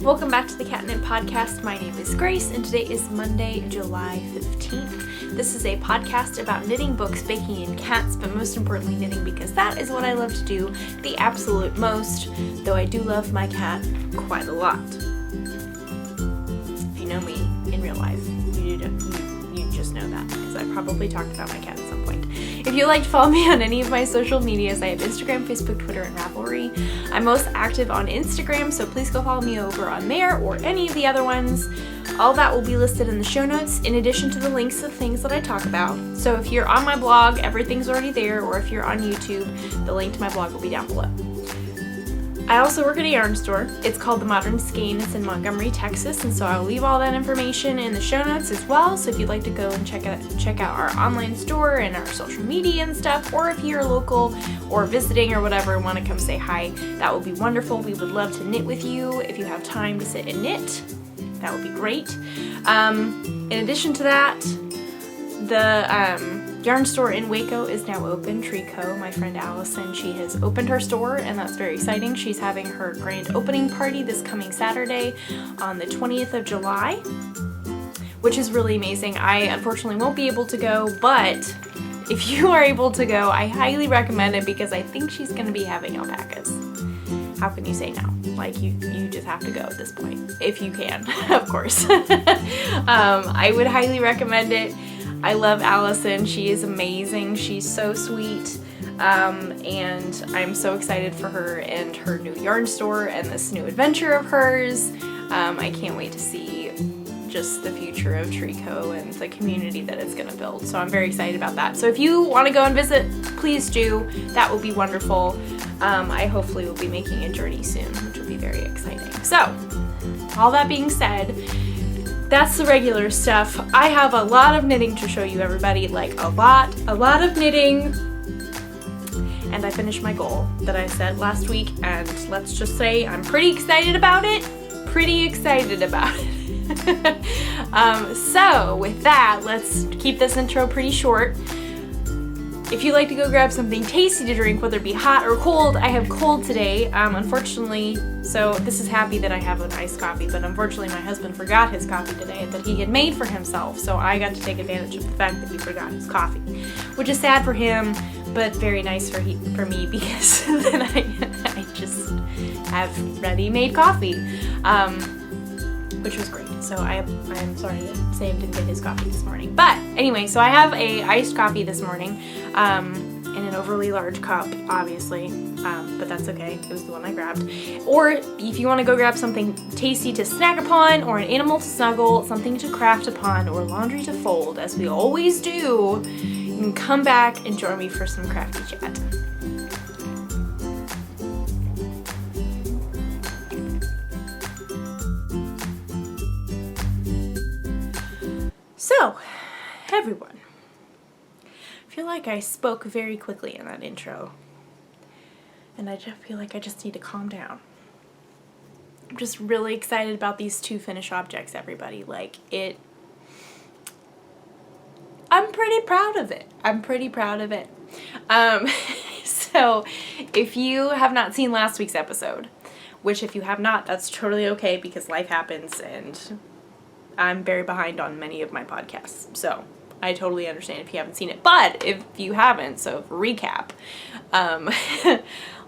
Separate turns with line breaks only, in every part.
Welcome back to the Catnip Podcast. My name is Grace, and today is Monday, July 15th. This is a podcast about knitting, books, baking, and cats, but most importantly knitting because that is what I love to do the absolute most, though I do love my cat quite a lot. If you know me in real life, you just know that because I probably talked about my cat at some point. If you'd like to follow me on any of my social medias, I have Instagram, Facebook, Twitter, and Ravelry. I'm most active on Instagram, so please go follow me over on there or any of the other ones. All that will be listed in the show notes, in addition to the links to things that I talk about. So if you're on my blog, everything's already there, or if you're on YouTube, the link to my blog will be down below. I also work at a yarn store. It's called The Modern Skein. It's in Montgomery, Texas, and so I'll leave all that information in the show notes as well. So if you'd like to go and check out our online store and our social media and stuff, or if you're local or visiting or whatever and want to come say hi, that would be wonderful. We would love to knit with you. If you have time to sit and knit, that would be great. In addition to that, the yarn store in Waco is now open. Trico, my friend Allison, she has opened her store, and that's very exciting. She's having her grand opening party this coming Saturday on the 20th of July, which is really amazing. I unfortunately won't be able to go, but if you are able to go, I highly recommend it because I think she's going to be having alpacas. How can you say no? Like, you just have to go at this point, if you can, of course. I would highly recommend it. I love Allison. She is amazing. She's so sweet. And I'm so excited for her and her new yarn store and this new adventure of hers. I can't wait to see just the future of Trico and the community that it's going to build. So I'm very excited about that. So if you want to go and visit, please do. That will be wonderful. I hopefully will be making a journey soon, which will be very exciting. So, all that being said, that's the regular stuff. I have a lot of knitting to show you, everybody, like a lot of knitting. And I finished my goal that I set last week, and let's just say I'm pretty excited about it. So with that, let's keep this intro pretty short. If you'd like to go grab something tasty to drink, whether it be hot or cold, I have cold today, unfortunately. So this is happy that I have an iced coffee, but unfortunately my husband forgot his coffee today that he had made for himself, so I got to take advantage of the fact that he forgot his coffee, which is sad for him, but very nice for me because then I just have ready-made coffee, which was great. So I'm sorry that Sam didn't get his coffee this morning. But anyway, so I have a iced coffee this morning in an overly large cup, obviously, but that's okay. It was the one I grabbed. Or if you want to go grab something tasty to snack upon, or an animal to snuggle, something to craft upon, or laundry to fold, as we always do, you can come back and join me for some crafty chat. So, everyone, I feel like I spoke very quickly in that intro, and I just feel like I just need to calm down. I'm just really excited about these two finished objects, everybody. I'm pretty proud of it. So, if you have not seen last week's episode, which if you have not, that's totally okay because life happens and I'm very behind on many of my podcasts, so I totally understand if you haven't seen it. But if you haven't, so for recap,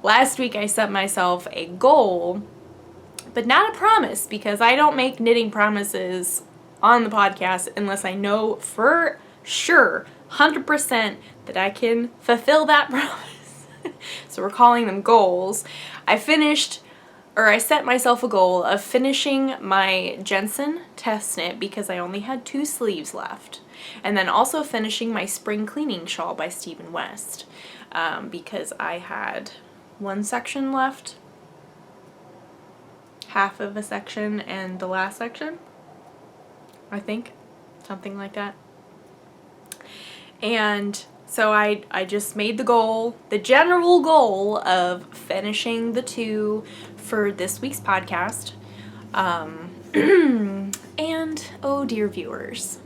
last week I set myself a goal, but not a promise, because I don't make knitting promises on the podcast unless I know for sure, 100%, that I can fulfill that promise. So we're calling them goals. I set myself a goal of finishing my Jensen test knit because I only had 2 sleeves left. And then also finishing my spring cleaning shawl by Stephen West because I had 1 section left, half of a section and the last section, I think, something like that. And so I just made the general goal of finishing the 2 for this week's podcast. And, oh dear viewers,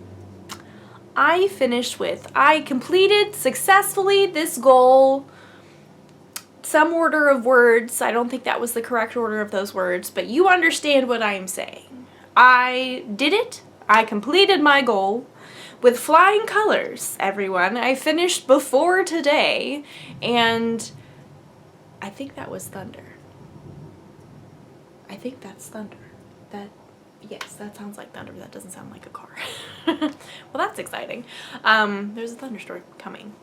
I completed successfully this goal some order of words. I don't think that was the correct order of those words, but you understand what I'm saying. I did it. I completed my goal with flying colors, everyone. I finished before today, and I think that was thunder. I think that's thunder. Yes, that sounds like thunder. That doesn't sound like a car. Well, that's exciting. There's a thunderstorm coming.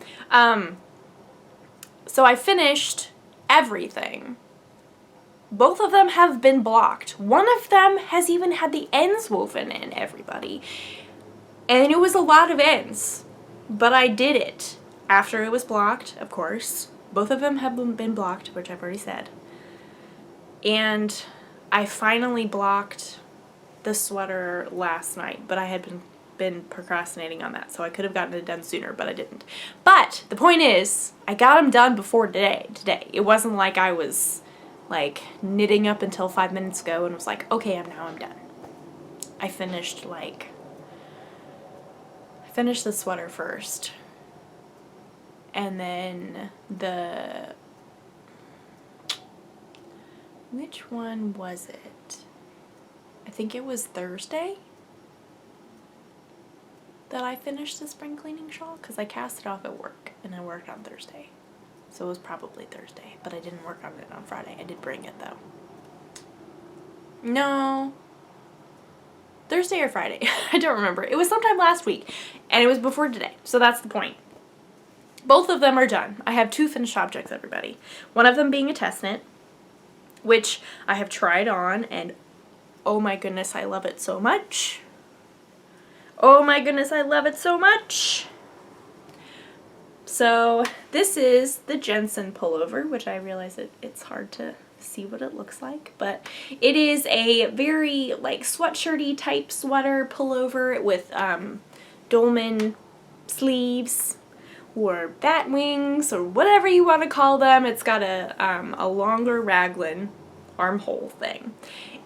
So I finished everything. Both of them have been blocked. One of them has even had the ends woven in, everybody. And it was a lot of ends. But I did it. After it was blocked, of course. Both of them have been blocked, which I've already said. And I finally blocked the sweater last night, but I had been procrastinating on that, so I could have gotten it done sooner, but I didn't. But the point is, I got them done before today. It wasn't like I was like knitting up until 5 minutes ago and was like, okay, I'm done. I finished the sweater first, and then which one was it? I think it was Thursday that I finished the spring cleaning shawl, because I cast it off at work and I worked on Thursday. So it was probably Thursday, but I didn't work on it on Friday. I did bring it though. No. Thursday or Friday. I don't remember. It was sometime last week and it was before today. So that's the point. Both of them are done. I have 2 finished objects, everybody. One of them being a test knit, which I have tried on, and oh my goodness, I love it so much. Oh my goodness, I love it so much. So this is the Jensen Pullover, which I realize it's hard to see what it looks like, but it is a very like sweatshirty type sweater pullover with dolman sleeves or bat wings or whatever you want to call them. It's got a longer raglan armhole thing.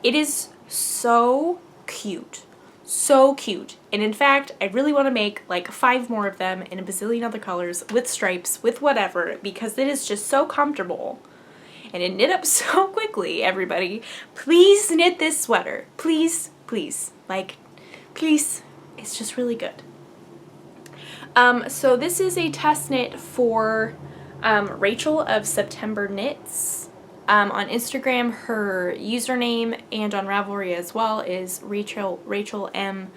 It is so cute. So cute. And in fact, I really want to make like 5 more of them in a bazillion other colors with stripes, with whatever, because it is just so comfortable. And it knit up so quickly, everybody. Please knit this sweater. Please, please. Like, please. It's just really good. So this is a test knit for Rachel of September Knits. On Instagram, her username, and on Ravelry as well, is Rachel M.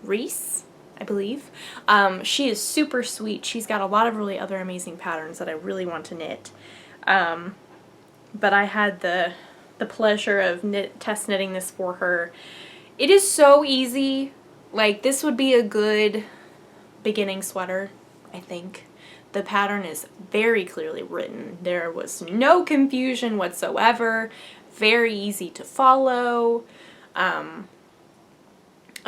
Reese, I believe. She is super sweet. She's got a lot of really other amazing patterns that I really want to knit. But I had the pleasure of test knitting this for her. It is so easy. Like, this would be a good beginning sweater, I think. The pattern is very clearly written. There was no confusion whatsoever. Very easy to follow. A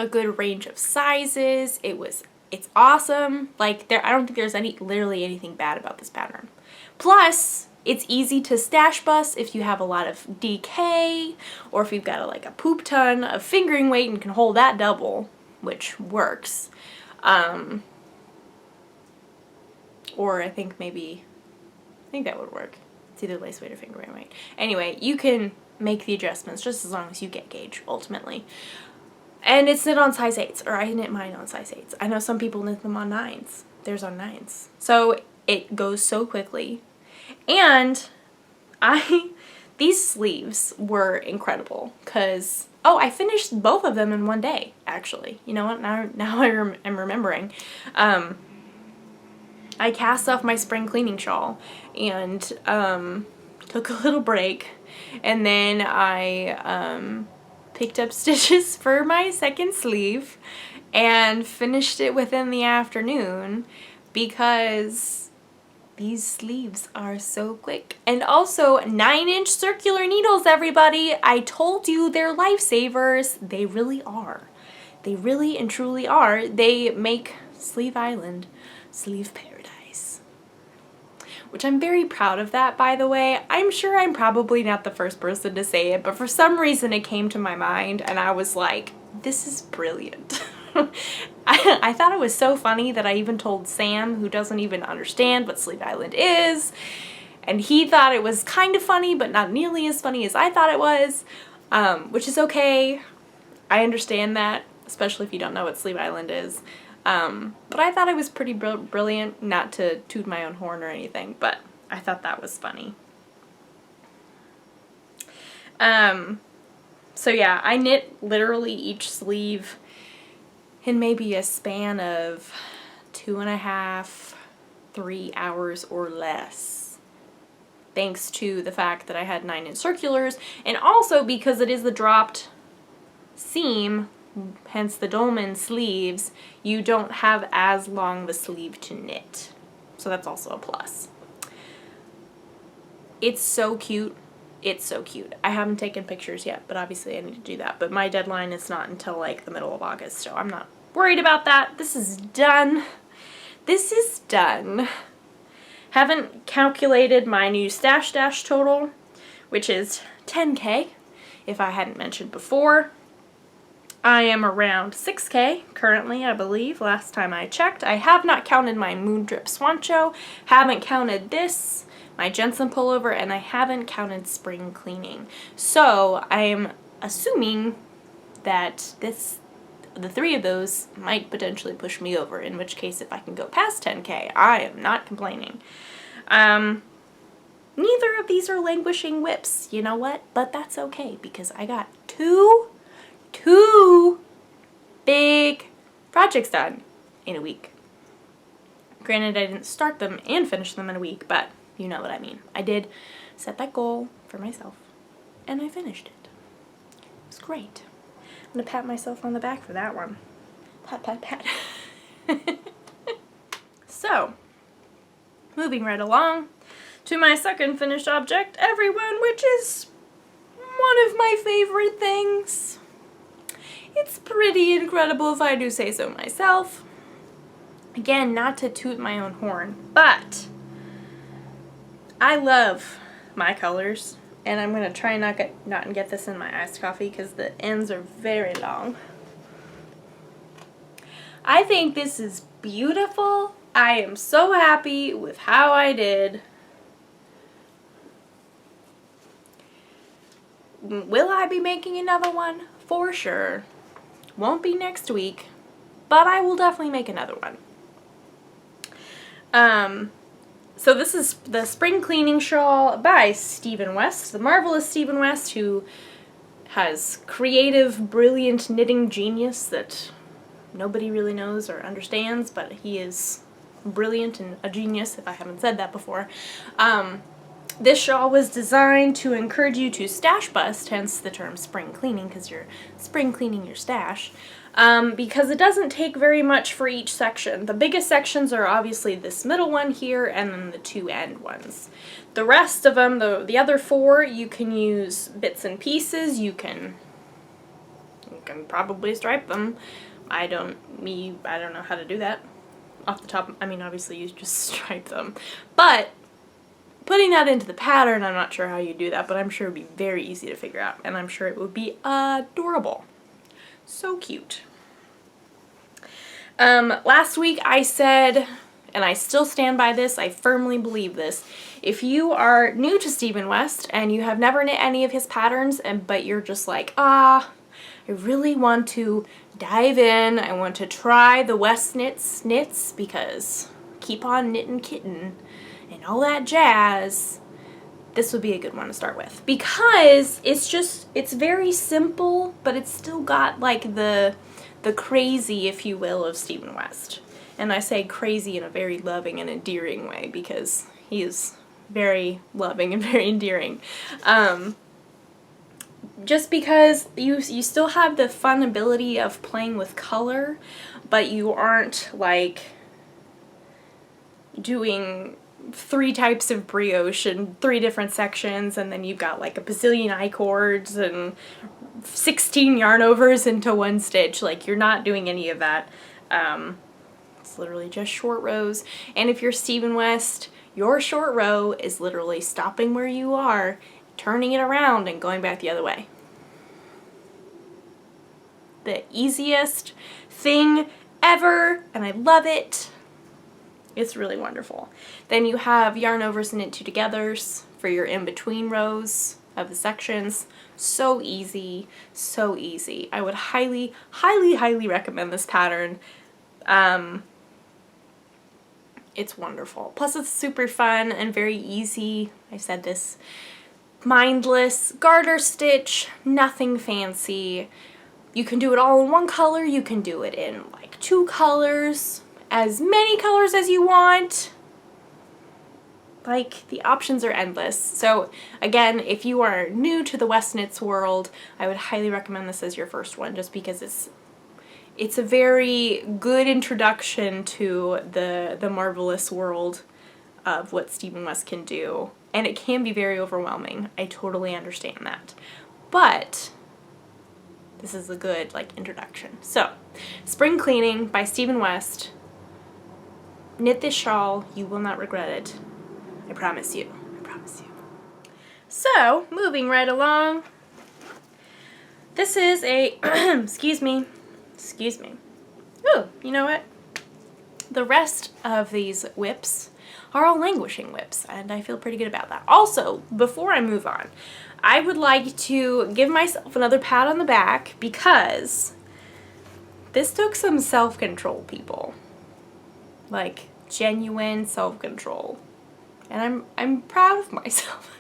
good range of sizes. It's awesome. Like, I don't think there's literally anything bad about this pattern. Plus, it's easy to stash bus if you have a lot of DK, or if you've got like a poop ton of fingering weight and can hold that double, which works. Or I think that would work. It's either lace weight or fingering weight. Anyway, you can make the adjustments just as long as you get gauge, ultimately. And it's knit on size 8s, or I knit mine on size 8s. I know some people knit them on 9s. Theirs on 9s. So it goes so quickly. And these sleeves were incredible, because, I finished both of them in one day, actually. You know what, now I am remembering. I cast off my spring cleaning shawl and took a little break, and then I picked up stitches for my second sleeve and finished it within the afternoon, because these sleeves are so quick. And also 9-inch circular needles, everybody. I told you they're lifesavers. They really are. They really and truly are. They make Sleeve Island sleeve paradise. Which I'm very proud of that, by the way. I'm sure I'm probably not the first person to say it, but for some reason it came to my mind and I was like, this is brilliant. I thought it was so funny that I even told Sam, who doesn't even understand what Sleeve Island is, And he thought it was kind of funny, but not nearly as funny as I thought it was, which is okay. I understand that, especially if you don't know what Sleeve Island is. But I thought it was pretty brilliant, not to toot my own horn or anything, but I thought that was funny. So yeah, I knit literally each sleeve in maybe a span of 2.5, 3 hours or less. Thanks to the fact that I had 9-inch circulars, and also because it is the dropped seam, hence the dolman sleeves, you don't have as long of a sleeve to knit. So that's also a plus. It's so cute. It's so cute. I haven't taken pictures yet, but obviously I need to do that. But my deadline is not until like the middle of August, so I'm not worried about that. This is done. This is done. Haven't calculated my new stash dash total, which is 10K, if I hadn't mentioned before. I am around 6K currently, I believe, last time I checked. I have not counted my Moon Drip Swancho, haven't counted this, my Jensen Pullover, and I haven't counted spring cleaning. So I'm assuming that the 3 of those might potentially push me over, in which case if I can go past 10K, I am not complaining. Neither of these are languishing whips, you know what? But that's okay, because I got two big projects done in a week. Granted, I didn't start them and finish them in a week, but you know what I mean. I did set that goal for myself, and I finished it. It was great. I'm gonna pat myself on the back for that one. Pat, pat, pat. So, moving right along to my second finished object, everyone, which is one of my favorite things. It's pretty incredible if I do say so myself. Again, not to toot my own horn, but I love my colors, and I'm gonna try not get this in my iced coffee because the ends are very long. I think this is beautiful. I am so happy with how I did. Will I be making another one? For sure. Won't be next week, but I will definitely make another one. So this is the Spring Cleaning Shawl by Stephen West, the marvelous Stephen West, who has creative, brilliant knitting genius that nobody really knows or understands, but he is brilliant and a genius, if I haven't said that before. This shawl was designed to encourage you to stash bust, hence the term spring cleaning, because you're spring cleaning your stash, because it doesn't take very much for each section. The biggest sections are obviously this middle one here and then the 2 end ones. The rest of them, the other 4, you can use bits and pieces. You can probably stripe them. I don't know how to do that off the top. I mean, obviously you just stripe them, but putting that into the pattern, I'm not sure how you do that, but I'm sure it would be very easy to figure out, and I'm sure it would be adorable. So cute. Last week I said, and I still stand by this, I firmly believe this, if you are new to Stephen West and you have never knit any of his patterns, but you're just like, I really want to dive in, I want to try the West knits because keep on knitting kitten and all that jazz, this would be a good one to start with. Because it's very simple, but it's still got like the crazy, if you will, of Stephen West. And I say crazy in a very loving and endearing way because he is very loving and very endearing. Just because you still have the fun ability of playing with color, but you aren't like doing 3 types of brioche and 3 different sections, and then you've got like a bazillion I-cords and 16 yarn overs into 1 stitch. Like, you're not doing any of that. It's literally just short rows. And if you're Stephen West, your short row is literally stopping where you are, turning it around, and going back the other way. The easiest thing ever, and I love it. It's really wonderful. Then you have yarn overs and knit two togethers for your in-between rows of the sections. So easy, so easy. I would highly, highly, highly recommend this pattern. It's wonderful. Plus it's super fun and very easy. I said this. Mindless garter stitch, nothing fancy. You can do it all in one color. You can do it in like 2 colors, as many colors as you want. Like, the options are endless. So again, if you are new to the West Knits world, I would highly recommend this as your first one, just because it's a very good introduction to the marvelous world of what Stephen West can do. And it can be very overwhelming. I totally understand that. But this is a good, like, introduction. So, Spring Cleaning by Stephen West. Knit this shawl. You will not regret it. I promise you. I promise you. So, moving right along. This is a, excuse me. Oh, you know what? The rest of these whips are all languishing whips, and I feel pretty good about that. Also, before I move on, I would like to give myself another pat on the back, because this took some self-control, people. Like, genuine self-control. And I'm proud of myself.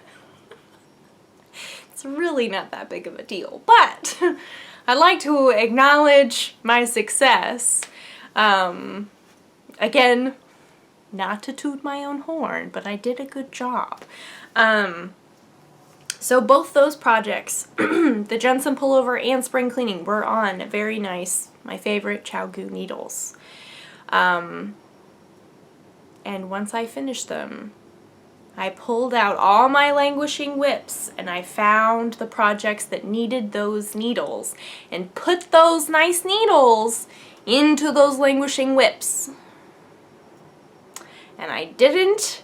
It's really not that big of a deal, but I'd like to acknowledge my success. Again, not to toot my own horn, but I did a good job. So both those projects, the Jensen Pullover and Spring Cleaning, were on very nice, my favorite ChowGoo needles. And once I finished them, I pulled out all my languishing whips and I found the projects that needed those needles and put those nice needles into those languishing whips. And I didn't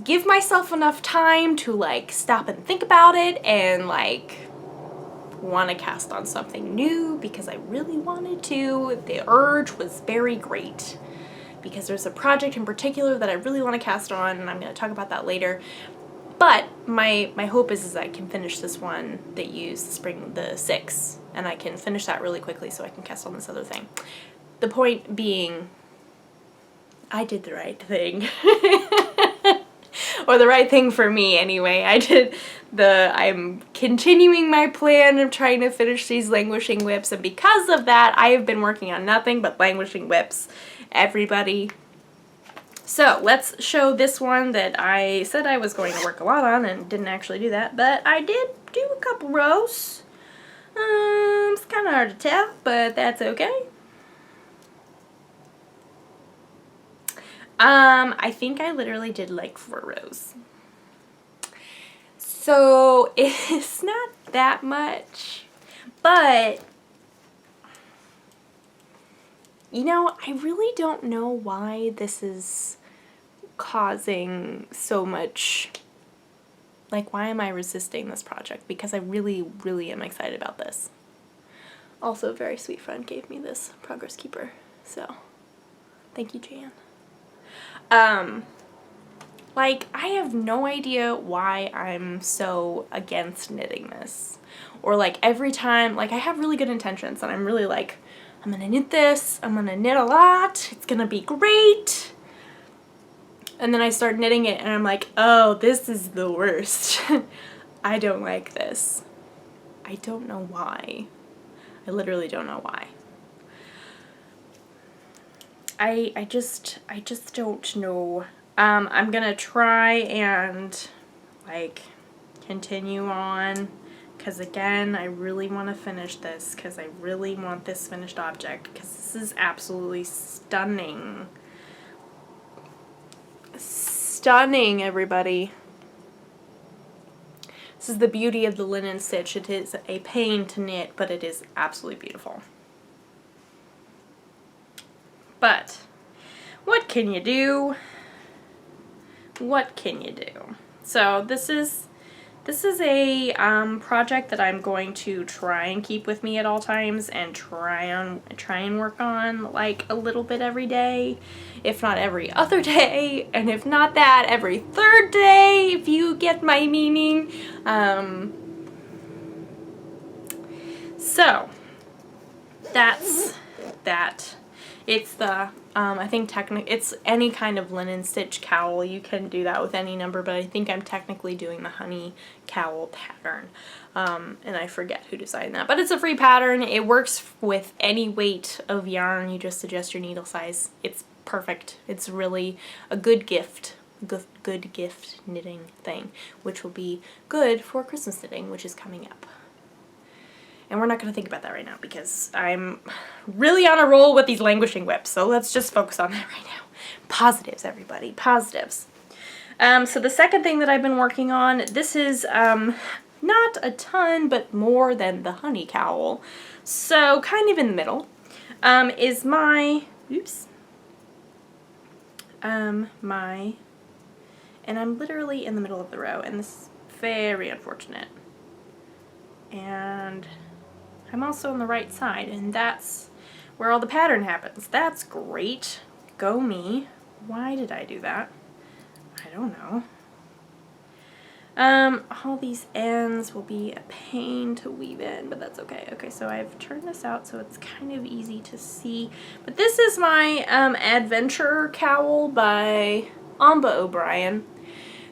give myself enough time to like stop and think about it and like want to cast on something new, because I really wanted to. The urge was very great, because there's a project in particular that I really want to cast on, and I'm going to talk about that later. But my hope is I can finish this one that used the 6, and I can finish that really quickly so I can cast on this other thing. The point being, I did the right thing. Or the right thing for me anyway. I'm continuing my plan of trying to finish these languishing whips, and because of that I have been working on nothing but languishing whips, everybody. So let's show this one that I said I was going to work a lot on and didn't actually do that, but I did do a couple rows. It's kind of hard to tell, but that's okay. I think I literally did like 4 rows. So it's not that much, but you know, I really don't know why this is causing so much, like, why am I resisting this project? Because I really, really am excited about this. Also, a very sweet friend gave me this Progress Keeper, so thank you, Jan. Like, I have no idea why I'm so against knitting this. Or, like, every time, like, I have really good intentions, and I'm really like, I'm gonna knit this, I'm gonna knit a lot, it's gonna be great. And then I start knitting it, and I'm like, oh, this is the worst. I don't like this. I don't know why. I literally don't know why. I just don't know. I'm gonna try and like continue on, because again, I really want to finish this, because I really want this finished object, because this is absolutely stunning. Stunning, everybody. This is the beauty of the linen stitch. It is a pain to knit, but it is absolutely beautiful. But what can you do? What can you do? So this is This is a project that I'm going to try and keep with me at all times and try and work on like a little bit every day, if not every other day, and if not that, every third day, if you get my meaning. So that's that. It's the I think it's any kind of linen stitch cowl. You can do that with any number, but I think I'm technically doing the honey cowl pattern. And I forget who designed that, but it's a free pattern. It works with any weight of yarn. You just adjust your needle size. It's perfect. It's really a good gift. Good gift knitting thing, which will be good for Christmas knitting, which is coming up. And we're not going to think about that right now because I'm really on a roll with these languishing whips. So let's just focus on that right now. Positives, everybody. Positives. So the second thing that I've been working on, this is not a ton, but more than the honey cowl. So kind of in the middle is my, and I'm literally in the middle of the row, and this is very unfortunate. And I'm also on the right side, and that's where all the pattern happens. That's great. Go me. Why did I do that? I don't know. All these ends will be a pain to weave in, but that's okay. Okay, so I've turned this out so it's kind of easy to see. But this is my Adventure cowl by Amba O'Brien.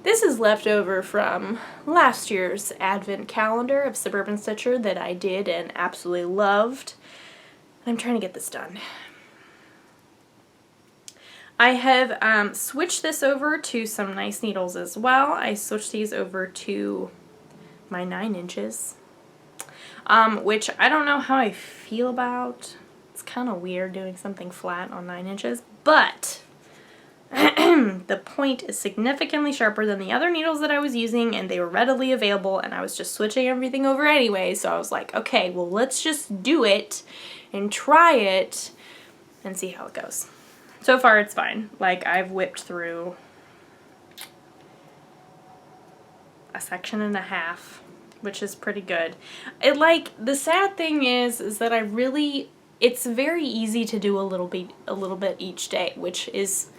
This is left over from last year's advent calendar of Suburban Stitcher that I did and absolutely loved. I'm trying to get this done. I have switched this over to some nice needles as well. I switched these over to my 9 inches, which I don't know how I feel about. It's kind of weird doing something flat on 9 inches, but the point is significantly sharper than the other needles that I was using, and they were readily available, and I was just switching everything over anyway, so I was like, okay, well, let's just do it and try it and see how it goes. So far, it's fine. Like, I've whipped through a section and a half, which is pretty good. The sad thing is that it's very easy to do a little bit each day, which is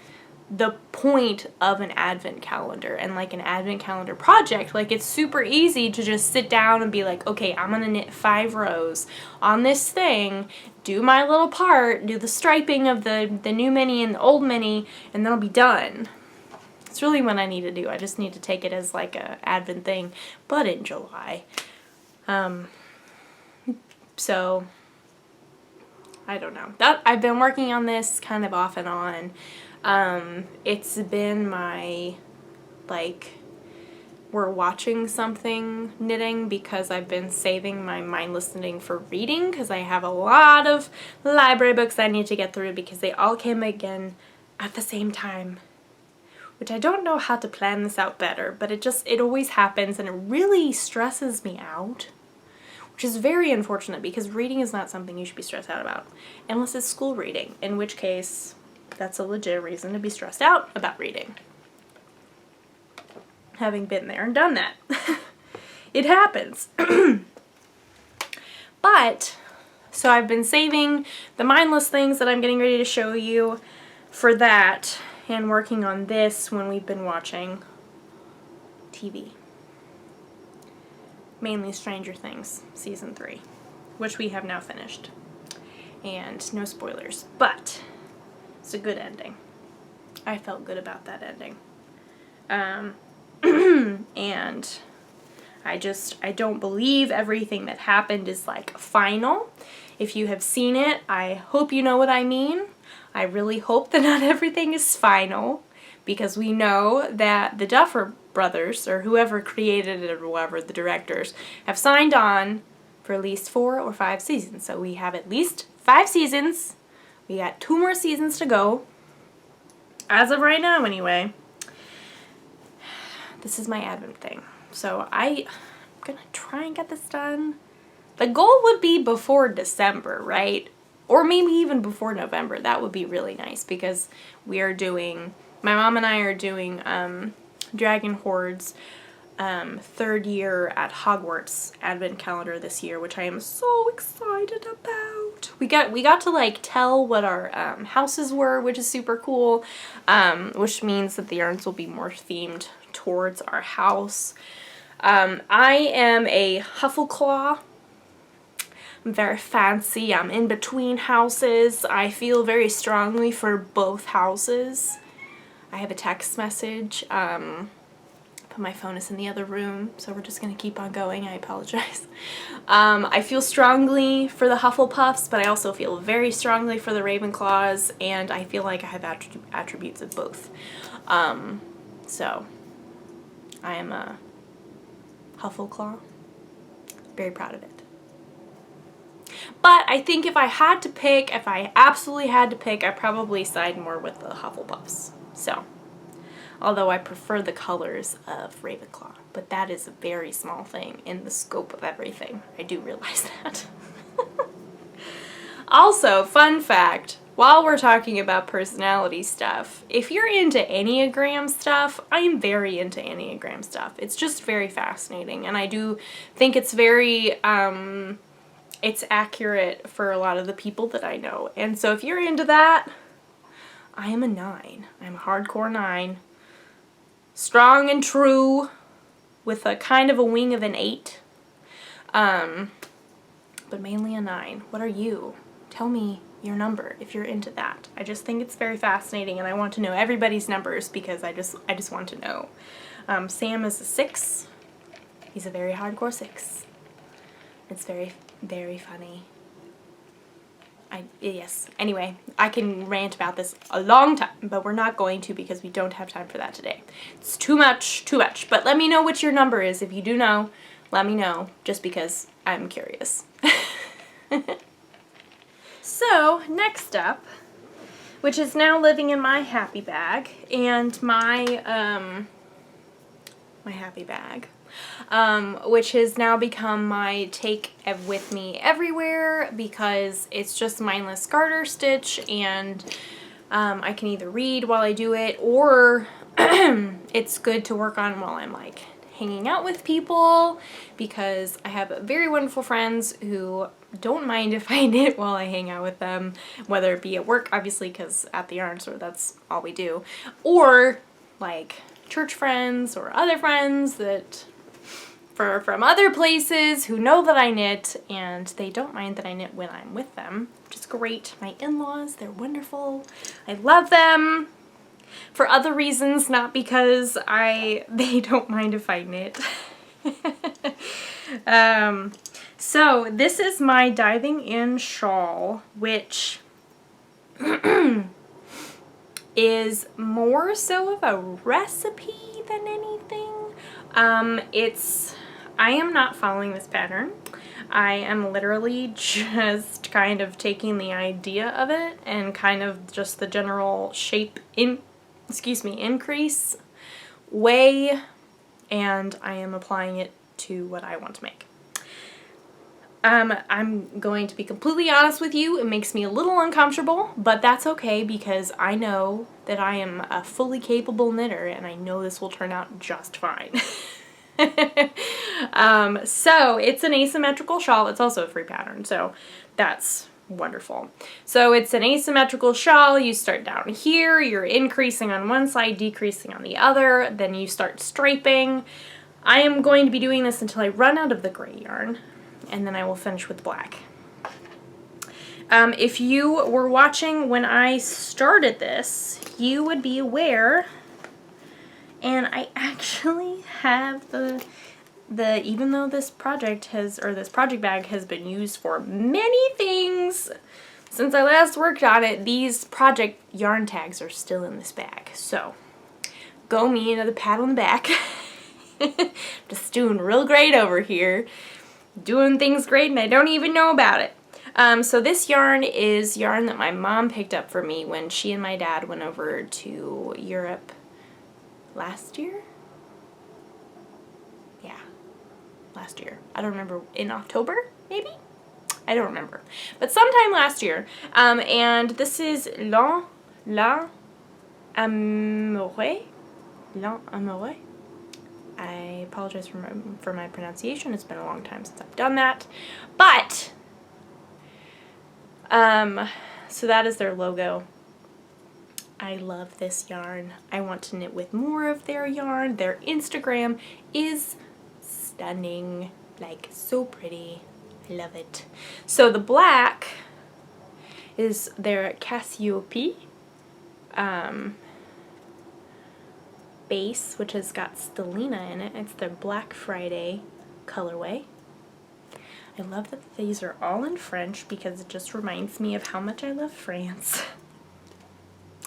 the point of an advent calendar and like an advent calendar project. Like, it's super easy to just sit down and be like, okay, I'm gonna knit 5 rows on this thing, do my little part, do the striping of the new mini and the old mini, and then I'll be done. It's really what I need to do. I just need to take it as like a advent thing, but in July. So I don't know. I've been working on this kind of off and on. It's been my, we're watching something knitting because I've been saving my mindless knitting for reading because I have a lot of library books I need to get through because they all came again at the same time, which I don't know how to plan this out better, but it always happens, and it really stresses me out, which is very unfortunate because reading is not something you should be stressed out about unless it's school reading, in which case that's a legit reason to be stressed out about reading. Having been there and done that. It happens. But, so I've been saving the mindless things that I'm getting ready to show you for that, and working on this when we've been watching TV. Mainly Stranger Things Season 3, which we have now finished. And no spoilers, but it's a good ending. I felt good about that ending. And I don't believe everything that happened is like final. If you have seen it, I hope you know what I mean. I really hope that not everything is final, because we know that the Duffer brothers, or whoever created it or whoever, the directors, have signed on for at least 4 or 5 seasons. So we have at least 5 seasons. We got 2 more seasons to go. As of right now, anyway. This is my advent thing. So I'm gonna try and get this done. The goal would be before December, right? Or maybe even before November. That would be really nice because my mom and I are doing Dragon Horde's third year at Hogwarts advent calendar this year, which I am so excited about. We got to like tell what our houses were, which is super cool, which means that the yarns will be more themed towards our house. I am a Huffleclaw. I'm very fancy. I'm in between houses. I feel very strongly for both houses. I have a text message. But my phone is in the other room, so we're just going to keep on going. I apologize. I feel strongly for the Hufflepuffs, but I also feel very strongly for the Ravenclaws, and I feel like I have attributes of both. So, I am a Huffleclaw. Very proud of it. But I think if I had to pick, if I absolutely had to pick, I'd probably side more with the Hufflepuffs. So, although I prefer the colors of Ravenclaw, but that is a very small thing in the scope of everything. I do realize that. Also, fun fact, while we're talking about personality stuff, if you're into Enneagram stuff, I am very into Enneagram stuff. It's just very fascinating, and I do think it's very, it's accurate for a lot of the people that I know. And so if you're into that, I am a 9. I'm a hardcore 9. Strong and true, with a kind of a wing of an 8, but mainly a 9. What are you? Tell me your number if you're into that. I just think it's very fascinating, and I want to know everybody's numbers because I just want to know. Sam is a 6. He's a very hardcore 6. It's very, very funny. Yes. Anyway, I can rant about this a long time, but we're not going to because we don't have time for that today. It's too much, too much. But let me know what your number is. If you do know, let me know, just because I'm curious. So, next up, which is now living in my happy bag, and my happy bag, which has now become my take with me everywhere because it's just mindless garter stitch, and I can either read while I do it, or it's good to work on while I'm like hanging out with people, because I have very wonderful friends who don't mind if I knit while I hang out with them, whether it be at work, obviously, because at the yarn store that's all we do, or like church friends or other friends that from other places who know that I knit, and they don't mind that I knit when I'm with them, which is great. My in-laws, they're wonderful. I love them for other reasons, not because they don't mind if I knit. So this is my Diving In shawl, which is more so of a recipe than anything. I am not following this pattern. I am literally just kind of taking the idea of it and kind of just the general shape increase way, and I am applying it to what I want to make. I'm going to be completely honest with you, it makes me a little uncomfortable, but that's okay because I know that I am a fully capable knitter, and I know this will turn out just fine. So it's an asymmetrical shawl. It's also a free pattern, so that's wonderful. So it's an asymmetrical shawl. You start down here, you're increasing on one side, decreasing on the other, then you start striping. I am going to be doing this until I run out of the gray yarn, and then I will finish with black. If you were watching when I started this, you would be aware, and I actually have the even though this project bag has been used for many things since I last worked on it, these project yarn tags are still in this bag. So, go me, another pat on the back. Just doing real great over here. Doing things great and I don't even know about it. So this yarn is yarn that my mom picked up for me when she and my dad went over to Europe last year? Yeah, last year. I don't remember, in October, maybe? I don't remember. But sometime last year. And this is L'Amoureux. I apologize for my pronunciation. It's been a long time since I've done that. But, so that is their logo. I love this yarn. I want to knit with more of their yarn. Their Instagram is stunning, like so pretty. I love it. So the black is their Cassiope base, which has got stellina in it. It's their Black Friday colorway. I love that these are all in French because it just reminds me of how much I love France.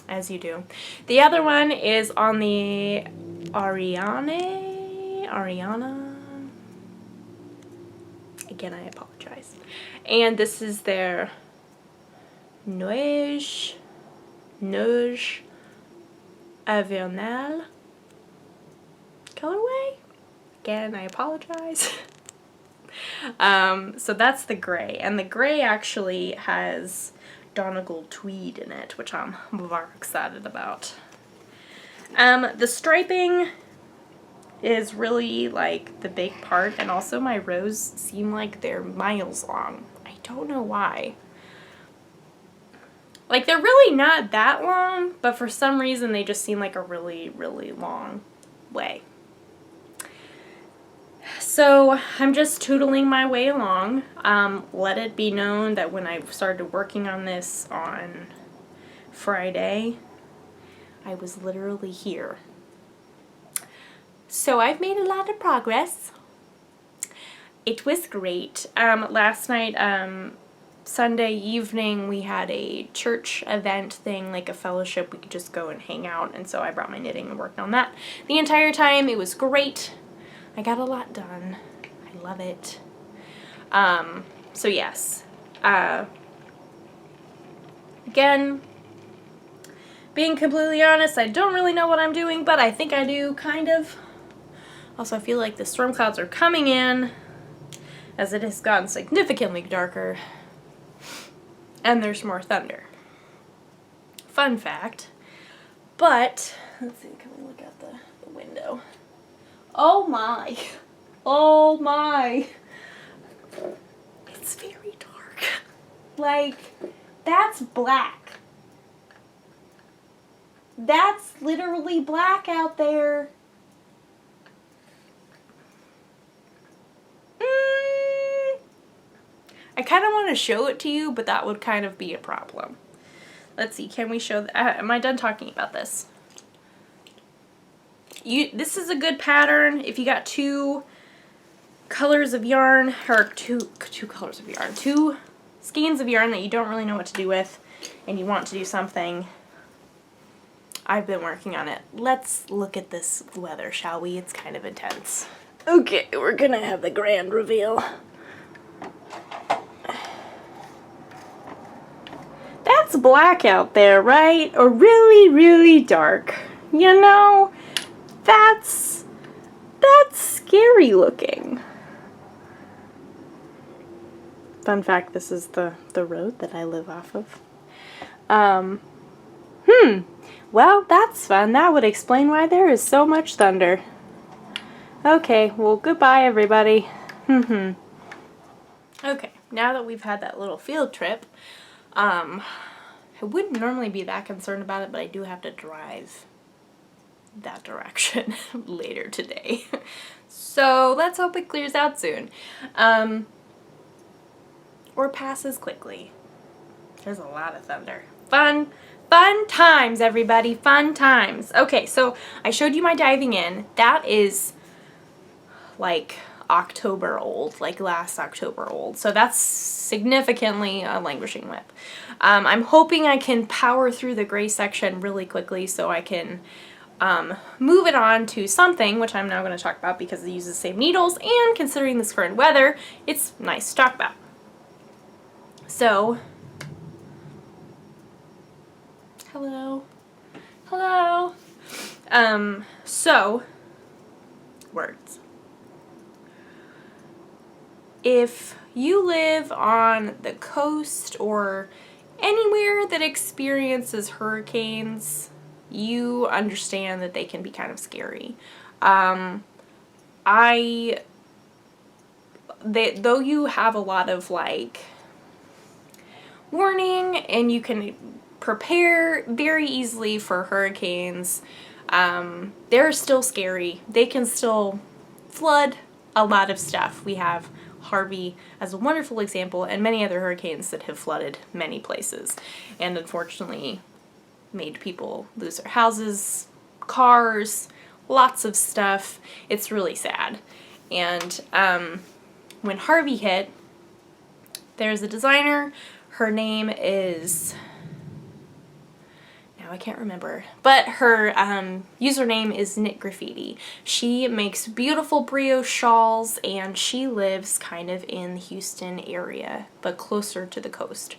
As you do. The other one is on the Ariana. Again, I apologize. And this is their Neige Avernal colorway. Again, I apologize. So that's the gray, and the gray actually has Donegal tweed in it, which I'm very excited about. The striping is really like the big part, and also my rows seem like they're miles long. I don't know why. Like, they're really not that long, but for some reason they just seem like a really, really long way. So I'm just tootling my way along. Let it be known that when I started working on this on Friday, I was literally here. So I've made a lot of progress. It was great. Last night, Sunday evening, we had a church event thing, like a fellowship. We could just go and hang out, and so I brought my knitting and worked on that the entire time. It was great. I got a lot done. I love it. So yes. Again, being completely honest, I don't really know what I'm doing, but I think I do, kind of. Also, I feel like the storm clouds are coming in as it has gotten significantly darker. And there's more thunder. Fun fact. But, let's see, can we look out the window? Oh my. Oh my. It's very dark. Like, that's black. That's literally black out there. I kind of want to show it to you, but that would kind of be a problem. Let's see, can we show, am I done talking about this? This is a good pattern if you got two colors of yarn, or two colors of yarn, two skeins of yarn that you don't really know what to do with, and you want to do something. I've been working on it. Let's look at this weather, shall we? It's kind of intense. Okay, we're gonna have the grand reveal. That's black out there, right? Or really, really dark. You know, that's scary looking. Fun fact, this is the road that I live off of. Well, that's fun. That would explain why there is so much thunder. Okay, well, goodbye, everybody. Okay, now that we've had that little field trip, I wouldn't normally be that concerned about it, but I do have to drive that direction later today. So let's hope it clears out soon. Or passes quickly. There's a lot of thunder. Fun times, everybody. Fun times. Okay, so I showed you my diving in. That is like October old, like last October old. So that's significantly a languishing whip. I'm hoping I can power through the gray section really quickly so I can move it on to something, which I'm now going to talk about because it uses the same needles, and considering this current weather, it's nice to talk about. So, hello. So, words. If you live on the coast or anywhere that experiences hurricanes, you understand that they can be kind of scary. though you have a lot of like warning and you can prepare very easily for hurricanes, they're still scary. They can still flood a lot of stuff. We have Harvey as a wonderful example, and many other hurricanes that have flooded many places and unfortunately made people lose their houses, cars, lots of stuff. It's really sad. And when Harvey hit, there's a designer. Her name is, now I can't remember, but her username is Knit Graffiti. She makes beautiful brioche shawls, and she lives kind of in the Houston area, but closer to the coast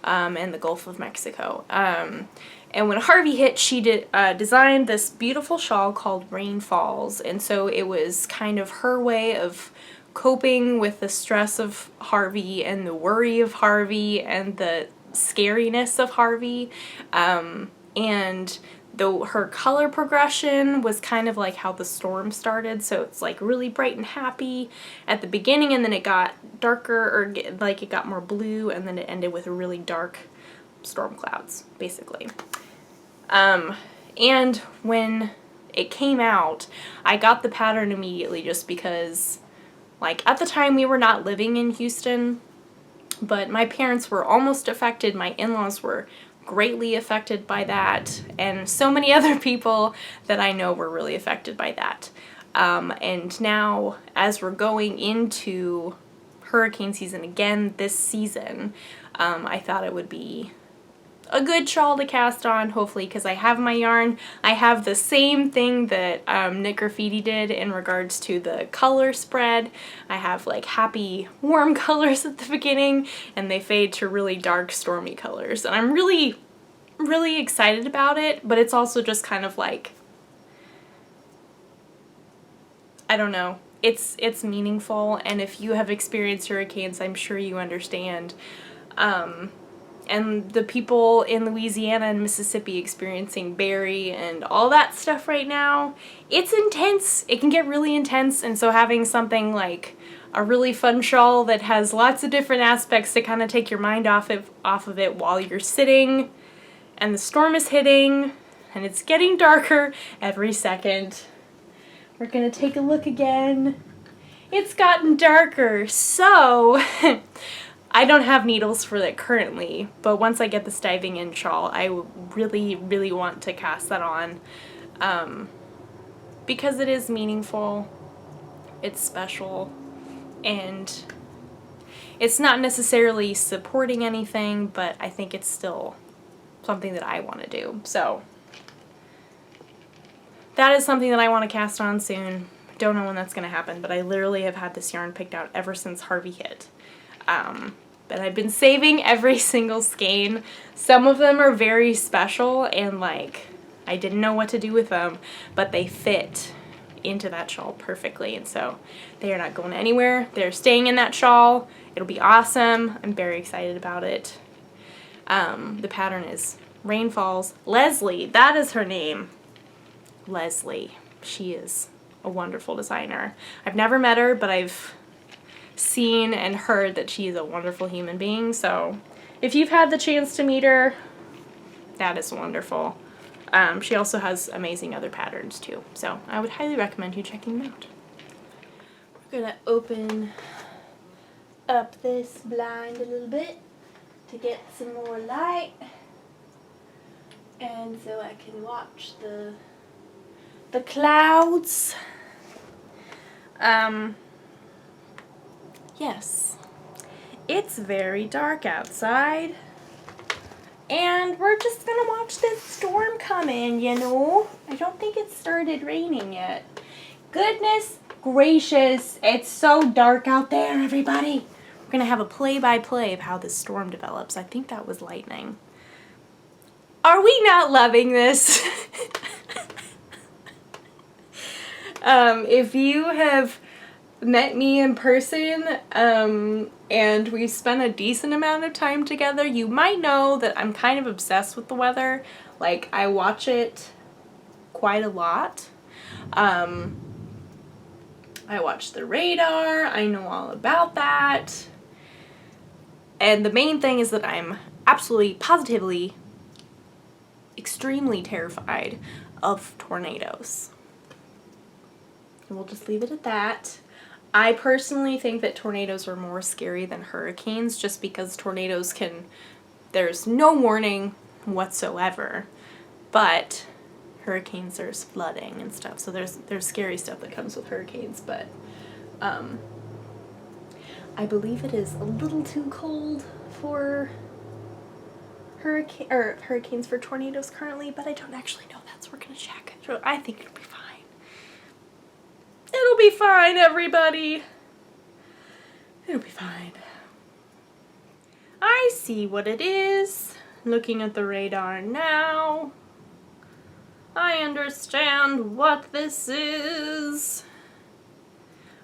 and the Gulf of Mexico. And when Harvey hit, she designed this beautiful shawl called Rain Falls, and so it was kind of her way of coping with the stress of Harvey and the worry of Harvey and the scariness of Harvey. And though her color progression was kind of like how the storm started, so it's like really bright and happy at the beginning, and then it got darker, or like it got more blue, and then it ended with really dark storm clouds, basically. And when it came out, I got the pattern immediately just because, like, at the time we were not living in Houston, but my parents were almost affected, my in-laws were greatly affected by that, and so many other people that I know were really affected by that. And now, as we're going into hurricane season again this season, I thought it would be a good shawl to cast on, hopefully, because I have my yarn. I have the same thing that Knit Graffiti did in regards to the color spread. I have like happy warm colors at the beginning, and they fade to really dark stormy colors, and I'm really excited about it, but it's also just kind of like, I don't know, it's meaningful, and if you have experienced hurricanes, I'm sure you understand. And the people in Louisiana and Mississippi experiencing Barry and all that stuff right now, it's intense. It can get really intense, and so having something like a really fun shawl that has lots of different aspects to kind of take your mind off of it while you're sitting and the storm is hitting and it's getting darker every second. We're gonna take a look again. It's gotten darker, so I don't have needles for that currently, but once I get this diving in shawl, I really want to cast that on, because it is meaningful, it's special, and it's not necessarily supporting anything, but I think it's still something that I want to do. So that is something that I want to cast on soon. Don't know when that's going to happen, but I literally have had this yarn picked out ever since Harvey hit. But I've been saving every single skein. Some of them are very special, and like, I didn't know what to do with them, but they fit into that shawl perfectly, and so they are not going anywhere. They're staying in that shawl. It'll be awesome. I'm very excited about it. The pattern is Rain Falls. Leslie, that is her name. Leslie. She is a wonderful designer. I've never met her, but I've seen and heard that she is a wonderful human being, so if you've had the chance to meet her, that is wonderful. She also has amazing other patterns too, so I would highly recommend you checking them out. We're gonna open up this blind a little bit to get some more light, and so I can watch the clouds. Yes, it's very dark outside, and we're just gonna watch this storm come in, you know? I don't think it started raining yet. Goodness gracious, it's so dark out there, everybody. We're gonna have a play-by-play of how this storm develops. I think that was lightning. Are we not loving this? If you have met me in person, and we've spent a decent amount of time together, you might know that I'm kind of obsessed with the weather. Like, I watch it quite a lot. I watched the radar. I know all about that. And the main thing is that I'm absolutely, positively, extremely terrified of tornadoes. And we'll just leave it at that. I personally think that tornadoes are more scary than hurricanes just because tornadoes can, there's no warning whatsoever, but hurricanes, there's flooding and stuff, so there's scary stuff that comes with hurricanes, but I believe it is a little too cold for hurricanes for tornadoes currently, but I don't actually know that, so we're gonna check. So I think it'll be fine. It'll be fine, everybody. It'll be fine. I see what it is. Looking at the radar now. I understand what this is.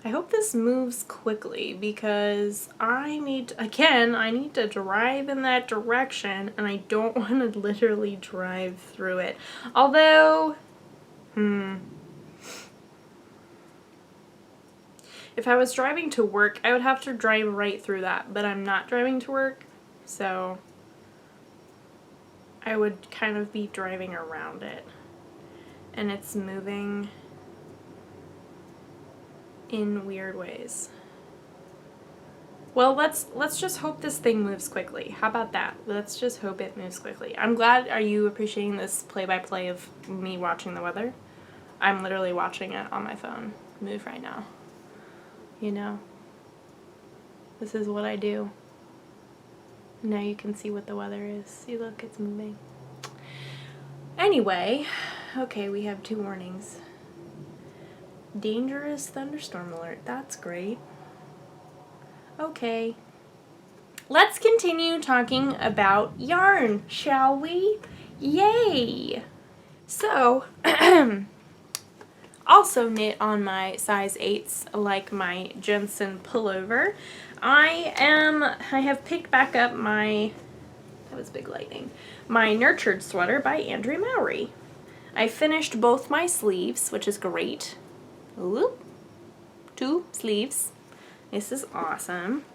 I hope this moves quickly because I need to drive in that direction and I don't want to literally drive through it. Although, if I was driving to work, I would have to drive right through that, but I'm not driving to work, so I would kind of be driving around it. And it's moving in weird ways. Well, let's just hope this thing moves quickly. How about that? Let's just hope it moves quickly. I'm glad. Are you appreciating this play-by-play of me watching the weather? I'm literally watching it on my phone move right now. You know, this is what I do. Now you can see what the weather is. See, look, it's moving. Anyway, okay, we have 2 warnings. Dangerous thunderstorm alert. That's great. Okay. Let's continue talking about yarn, shall we? Yay! So, also knit on my size 8s like my Jensen Pullover. I have picked back up my, that was big lightning, my Nurtured sweater by Andrea Mowry. I finished both my sleeves, which is great. Ooh, 2 sleeves. This is awesome.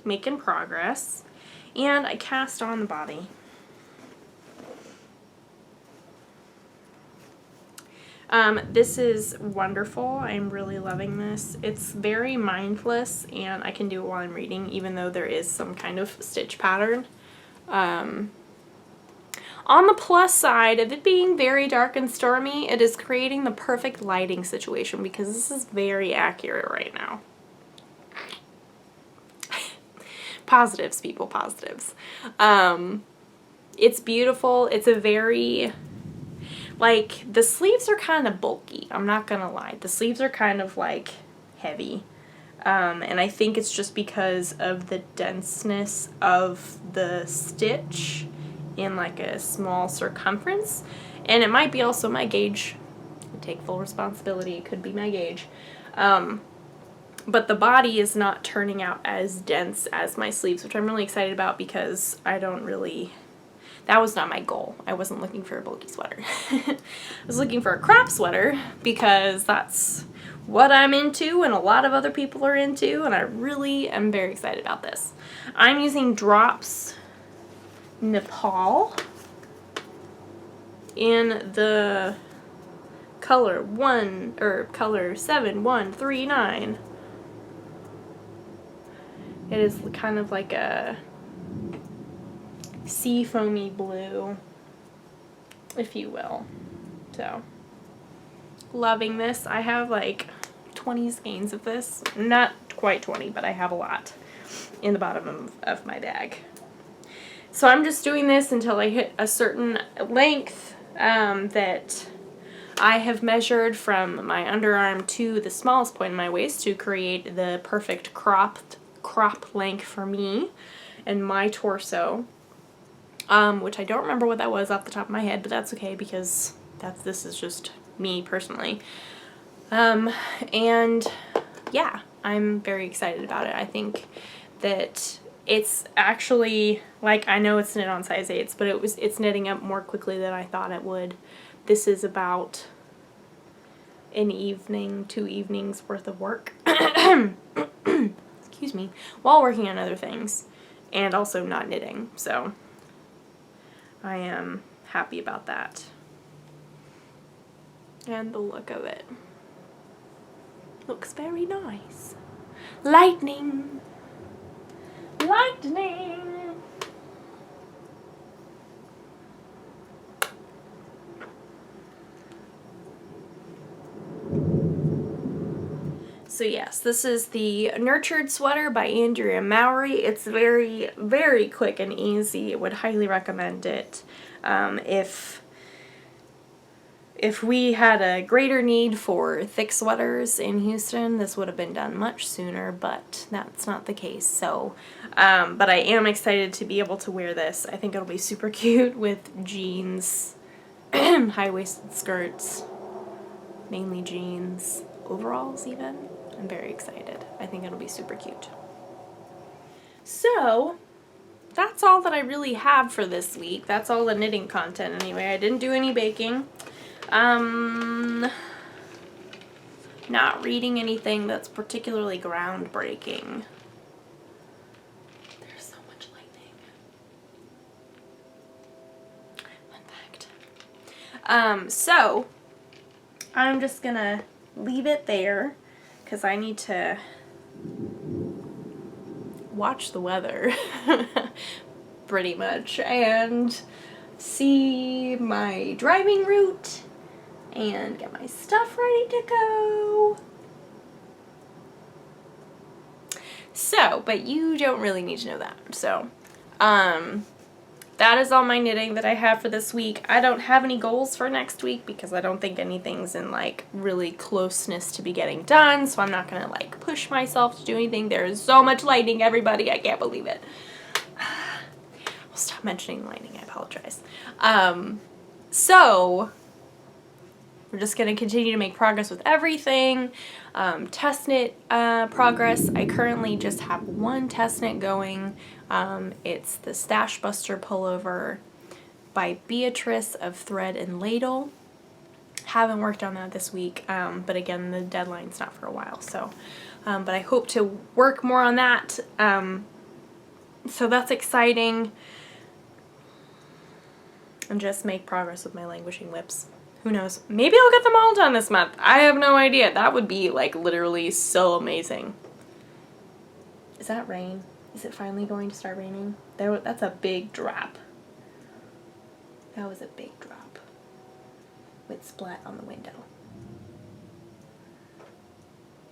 Making progress. And I cast on the body. This is wonderful. I'm really loving this. It's very mindless and I can do it while I'm reading, even though there is some kind of stitch pattern. On the plus side of it being very dark and stormy, it is creating the perfect lighting situation because this is very accurate right now. Positives, people, positives. It's beautiful. It's a very, like, the sleeves are kind of bulky. I'm not gonna lie. The sleeves are kind of, like, heavy. And I think it's just because of the denseness of the stitch in, like, a small circumference. And it might be also my gauge. I take full responsibility. It could be my gauge. But the body is not turning out as dense as my sleeves, which I'm really excited about because I don't really... That was not my goal. I wasn't looking for a bulky sweater. I was looking for a crop sweater because that's what I'm into and a lot of other people are into, and I really am very excited about this. I'm using Drops Nepal in the color 7139. It is kind of like a sea foamy blue, if you will. So, loving this. I have like 20 skeins of this. Not quite 20, but I have a lot in the bottom of my bag. So I'm just doing this until I hit a certain length that I have measured from my underarm to the smallest point in my waist to create the perfect crop length for me and my torso. Which I don't remember what that was off the top of my head, but that's okay because this is just me personally. And yeah, I'm very excited about it. I think that it's actually, like, I know it's knit on size 8s, but it's knitting up more quickly than I thought it would. This is about an evening, 2 evenings worth of work. Excuse me, while working on other things and also not knitting. So I am happy about that. And the look of it looks very nice. Lightning! Lightning! So yes, this is the Nurtured Sweater by Andrea Mowry. It's very, very quick and easy. I would highly recommend it. If we had a greater need for thick sweaters in Houston, this would have been done much sooner, but that's not the case. So, but I am excited to be able to wear this. I think it'll be super cute with jeans, high-waisted skirts, mainly jeans, overalls even. I'm very excited. I think it'll be super cute. So, that's all that I really have for this week. That's all the knitting content anyway. I didn't do any baking. Not reading anything that's particularly groundbreaking. There's so much lightning. Fun fact. So I'm just gonna leave it there because I need to watch the weather pretty much and see my driving route and get my stuff ready to go. So, but you don't really need to know that. So, that is all my knitting that I have for this week. I don't have any goals for next week because I don't think anything's in like really closeness to be getting done. So I'm not gonna like push myself to do anything. There is so much lightning, everybody. I can't believe it. I'll stop mentioning lightning. I apologize. So we're just going to continue to make progress with everything. Test knit progress. I currently just have one test knit going. It's the Stash Buster Pullover by Beatrice of Thread and Ladle. Haven't worked on that this week, but again, the deadline's not for a while. So, but I hope to work more on that. So that's exciting. And just make progress with my languishing whips. Who knows? Maybe I'll get them all done this month. I have no idea. That would be like literally so amazing. Is that rain? Is it finally going to start raining? That's a big drop. That was a big drop. With splat on the window.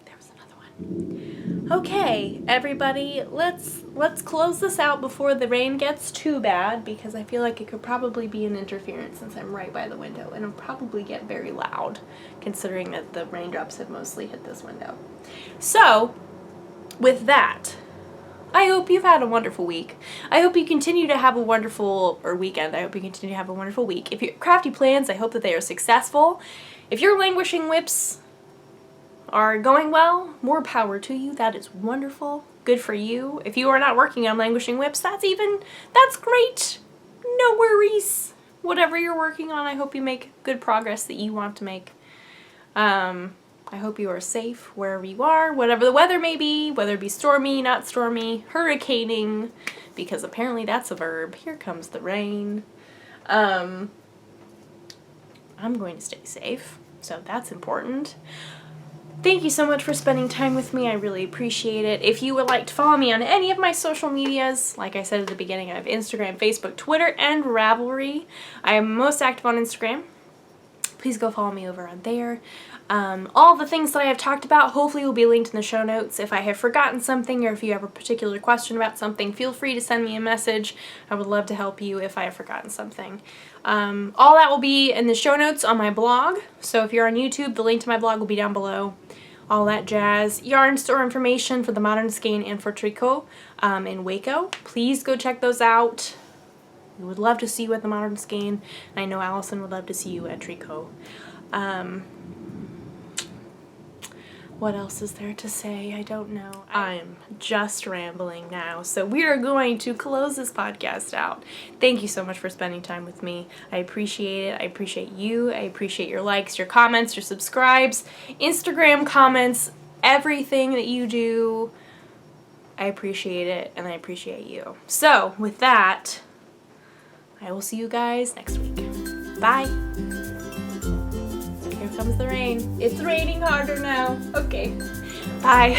There was another one. Okay, everybody, let's close this out before the rain gets too bad because I feel like it could probably be an interference since I'm right by the window and it'll probably get very loud considering that the raindrops have mostly hit this window. So, with that, I hope you've had a wonderful week. I hope you continue to have a wonderful, or weekend, I hope you continue to have a wonderful week. If you have crafty plans, I hope that they are successful. If your languishing whips are going well, more power to you. That is wonderful. Good for you. If you are not working on languishing whips, that's great. No worries. Whatever you're working on, I hope you make good progress that you want to make. I hope you are safe wherever you are, whatever the weather may be, whether it be stormy, not stormy, hurricaning, because apparently that's a verb. Here comes the rain. I'm going to stay safe, so that's important. Thank you so much for spending time with me. I really appreciate it. If you would like to follow me on any of my social medias, like I said at the beginning, I have Instagram, Facebook, Twitter, and Ravelry. I am most active on Instagram. Please go follow me over on there. All the things that I have talked about hopefully will be linked in the show notes. If I have forgotten something or if you have a particular question about something, feel free to send me a message. I would love to help you if I have forgotten something. All that will be in the show notes on my blog. So if you're on YouTube, the link to my blog will be down below. All that jazz. Yarn store information for the Modern Skein and for Tricot in Waco. Please go check those out. We would love to see you at the Modern Skein. And I know Allison would love to see you at Tricot. What else is there to say? I don't know. I'm just rambling now. So we are going to close this podcast out. Thank you so much for spending time with me. I appreciate it. I appreciate you. I appreciate your likes, your comments, your subscribes, Instagram comments, everything that you do. I appreciate it, and I appreciate you. So with that, I will see you guys next week. Bye. Here comes the rain. It's raining harder now. Okay. Bye.